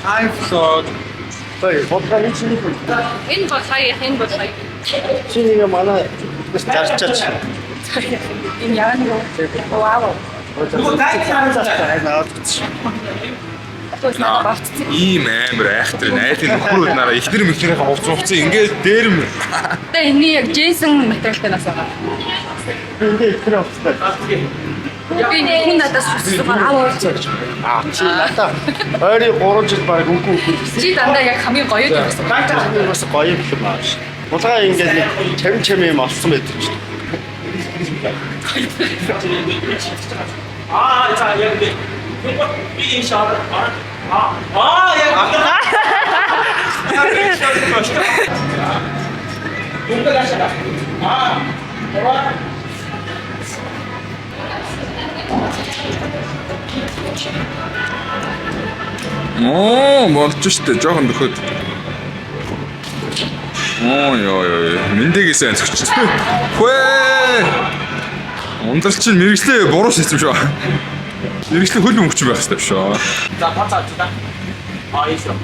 iPhone. Бодгоо чинь Энэ бол сая энэ бол сая. чиний манай зарчаач. Энэ яа нэг вау. Ийм амар айхтар найзын нөхрүүд нараа ихнэр мөхнэрийнхээ хувцсан ингээд дээрэм. Тэгээ энэ яг Джейсон материалтай нас байгаа. Эндээ ихрээ авчихсан. Би энэ надаас хүссэн байгаа аваад. Чи надаа ойрын 3 жил баг үгүй үгүй. Чи дандаа яг хамгийн гоё юм байсан. Гайхалтай бас гоё юм шиг байна. Булгаа ингээд нэг чам юм олсон байдаг ч. 자 여기 이거 삐샤 Болж штэ жоохон дөхөд. Яа. Мэндэгээс анцгч. Хөөе. Ундрал чинь мэрэгчлээ буруу шийдсэн шүү. Мэрэгчлээ хөл мөнгөч байх хэрэгтэй шүү. 자 바짝지다 있어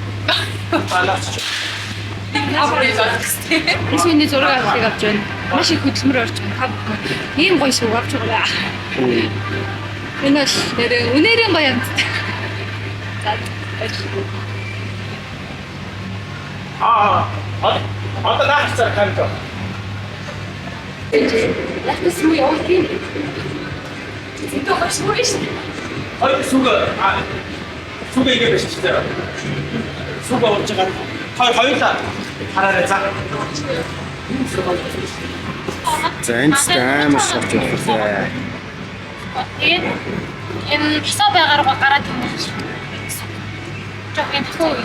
Эсвэл зураг авахыг авч байна. Маш их хөдөлмөр орж байгаа. Ийм гоё шүү авч байгаа. Энэ л нэр үнээрэн гоё юм. За. 어떤 나한테 가르쳐 Яхтас руу явах юм. Зинтoo маш гоё шүү. 수가 이게 몇이시죠? 수가 어쩌가 허용다 하나를 자 За энэ амар шатж байна. Энэ хисаа байгаар гараад ирнэ. Жохин хөө.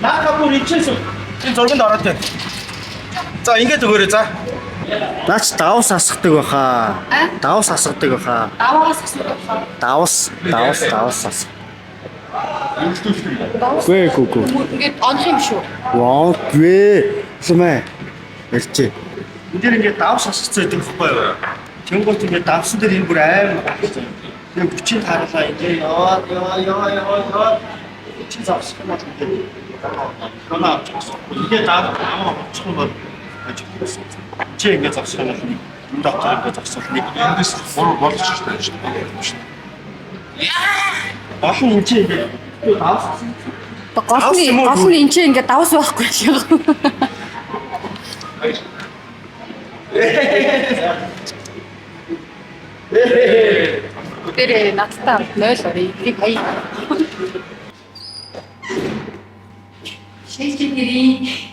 나가고 리치수 지금 저기는 알았대 자 인게 더 자 Наач давс асгадаг баха. Давс асгадаг баха. Даваагаас асуух. Давс ас. Гүгүү. Ингээд онох юм шүү. Вау, гээ. Сумэ. Ярьчи. Энд дэр ингээд давс асгацсан гэдэг байхгүй юу? Тэнгуут ингээд давсан дээр энэ бүр аим багчсан. Тэгээ хүчийг харуулаа ингээд яа. Чи завсах юм бол ингээд. Гонаа авчихсан. Ингээд амаа авчих юм бол ажигласан. Чи ингээд завсах юм бол энэ доктор ингээд завсах нэг Эндээс буруу болж штэ шүү. олон энэ чи ингээд давс. Гол нь энэ чинь ингээд давс байхгүй шүү. Тэр надтай 0 орё. Би хай. Шийдчихэрий.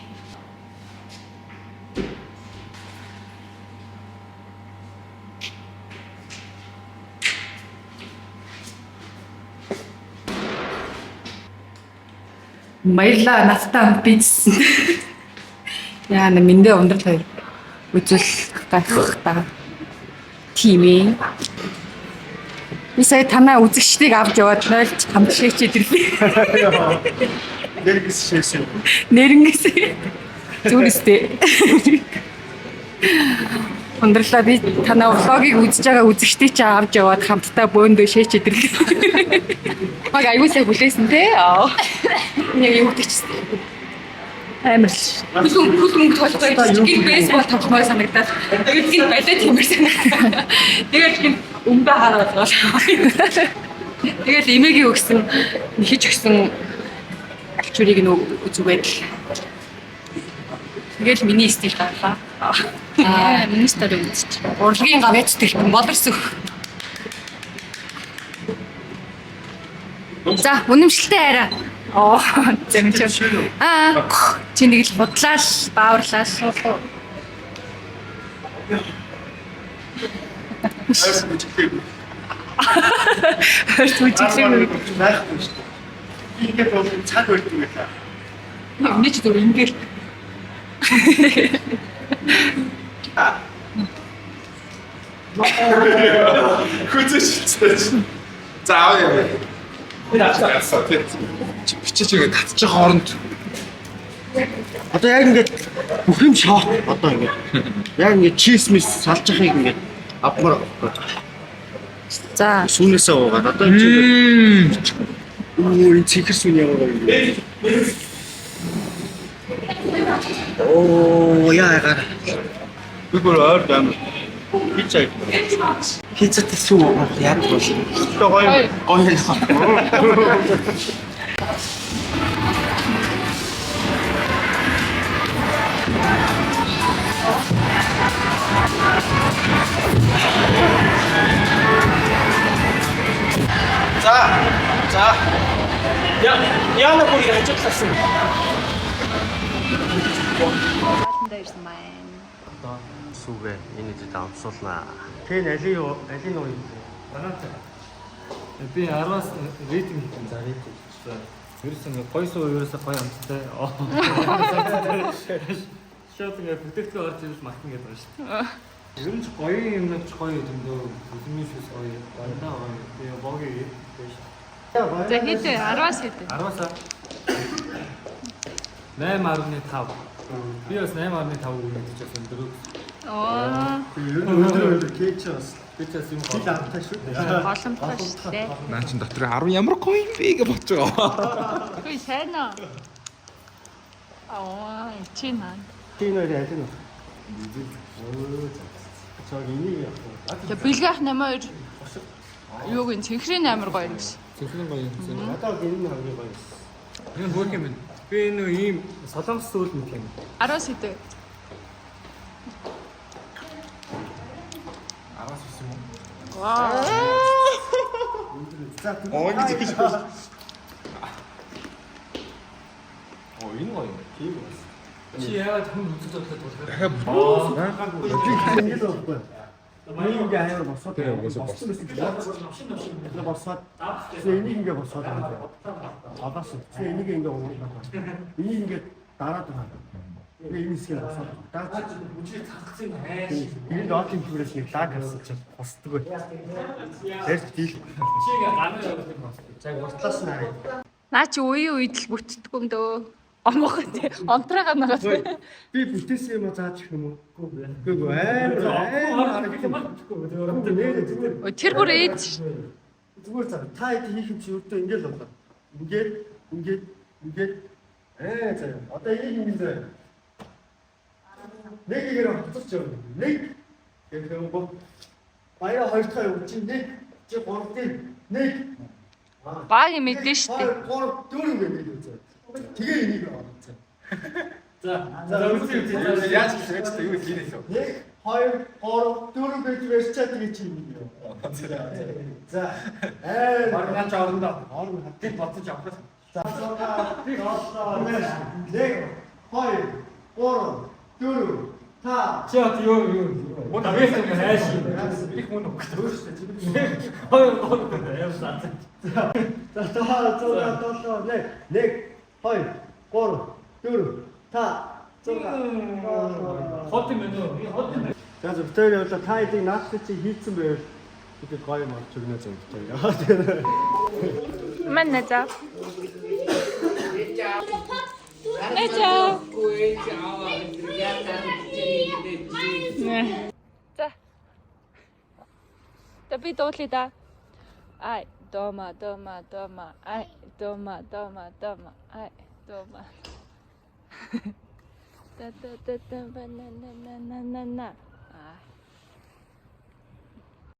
Баярлалаа надтай хамт бичсэн. Яа на мэндэ ундрал хоёр үзэл гайхах та. Тийм ээ. Би сая танаа үзэгчдийг авч яваад 0 хамт шээчээд ирлээ. Нэргээс шээсэн. Нэрэнгээс зүрхстэй. Ундралаа би танаа влогийг үзэж байгаа үзэгчдийг чи авч яваад хамтдаа бөөндөө шээчээд ирлээ. Маг аюусаа хүлээсэн те. Яг юу гэдэгчсэн. Амар л. Хөлбөмбөг толгой гин бейсбол тогломоор санагдаад. Тэгээд гин балет хиймэр санагдаад. Тэгээд гин өмбө хараад байгаа. Тэгээд эмээгийн өгсөн хийж өгсөн ачуурыг нөө зүгээд л. Тэгээд миний стил гарлаа. Миний стил үзчих. Урлагийн гавьяц төлхөн боловсөх. За, үнэмшилтэй арай. Зэмч. Чи нэг л бодлаа л, бааварлаа л. Хөрт үжиглээ. Байхгүй шүү. Ингээд бол цаг өрдөг байлаа. Миний ч зүгээр ингээд. Хүчтэй. Заав яа. Бичиж ингээд татчих хооронд Одоо яг ингээд бүх юм шот одоо ингээд яг ингээд чиз мис салж яхийг ингээд авмаар. За, Сүүнээсээ уугаад одоо энэ чинь Энэ цэнхэр сүн ямар гоё. Оо яагаад. Би бүр ойр даам. Пицца. Пиццат сүү яад бол. Гоё. Гоё. За. Яна бүрийг хажуудлаасан. Сүүгээ энэ дэд амсуулнаа. Тэн алийг уу? Багаатай. Би 10-аас рейтинг хийх за рейтинг. Ерөөсөн гоё суу ерөөсөө гоё амттай. Шууд ингээ бүтээгдэхүүн орж ирж мартна гэдэг байна шүү дээ. Ер нь гоё юмнууд гоё дэндөө бүсмийн шүүс гоё. Бандаа гоё. Тэгээ боги биш. За хэдэ 10-аас хэдэ. 10-аас 8.5. Би бас 8.5 өгнө гэж байсан дөрөв. Өнөөдөр кеч бас. Бичээс юм Жил амтай шүү. Боломжтой шүү дээ. Наа чин дотроо 10 ямар гоё юм бэ гэж бодож байгаа. Хөөе сайн аа. Чи наа. Тийм үү яа тийм үү. Чаг энийг яах вэ? За бэлгэх намайг юуг ин цэнхрийн амар гоё юм гэсэн. зөвхөн гоё юм. Одоо гэрний хамгийн гоё. Энэ хөөх юм байна. Би энэ ийм солонгос сүүл мэт юм. 10-аас хэдэ. 10-аас биш юм уу? Вау. Оо гэж. Оо энэ гоё юм. Тийм үү. Чи яагаад хүн үзэж байгаа болохоор Дахиад Ингэж болохгүй. Энийг ингээ хаяар босоод босоод энийг ингээ босоод аваас энийг ингээ уурах. Энийг ингээ дараад байгаа. Тэгээ энэ хэсгийг босоод даач үжиг татгсан хайш. энэ доотын хүрээс нэг лаг харсан чинь босдгоо. Тэрс дийл. Чи ингээ ганаа явуулдаг юм байна. За уртлаас нь харъя. Наа чи үеийн үед л бүтдэггүй юм дөө. Омгоо тий. Онтраагаа нагаад. Би бүтээсэн юм зааж их юм уу? Үгүй амар. Тэр бүр ээж шүү. Зүгээр за та хэд хийх юм чи өөртөө ингээл болоо. Ингээд за одоо энийг ингэ заа. Нэг игээр хоцорч явна. Нэг гэх юм бол баяа хоёр дахь юм чи нэг чи гурав дээр нэг Баг юм мэдэн шүү дээ. гурав дөрөв гэдэг үү. Тэгээ энийг аваад. За үгүй яаж хийж байгаа юу хийх вэ? 1 2 3 4 гэж ярьчаад тэгээ чи энийг юу. За Маргааш авранда хоол хатыг боцож авах. За 1 2 3 4 5 Чи одоо юу? Мөн авсан хайш. Их мөн өгөх шүү дээ. Хоёр явсан. За 1 2 3 4 5 Хот юм байна уу? Хот юм. За зөвхөн явуулаа та эдийг наадах чи хийцэн байвал бид гоё юм авч өгнө зөвхөн. Манна за. Эча. За. Tapi дуулъя да. Ай, дома. Ай, дома. Ай, дома. Та банана.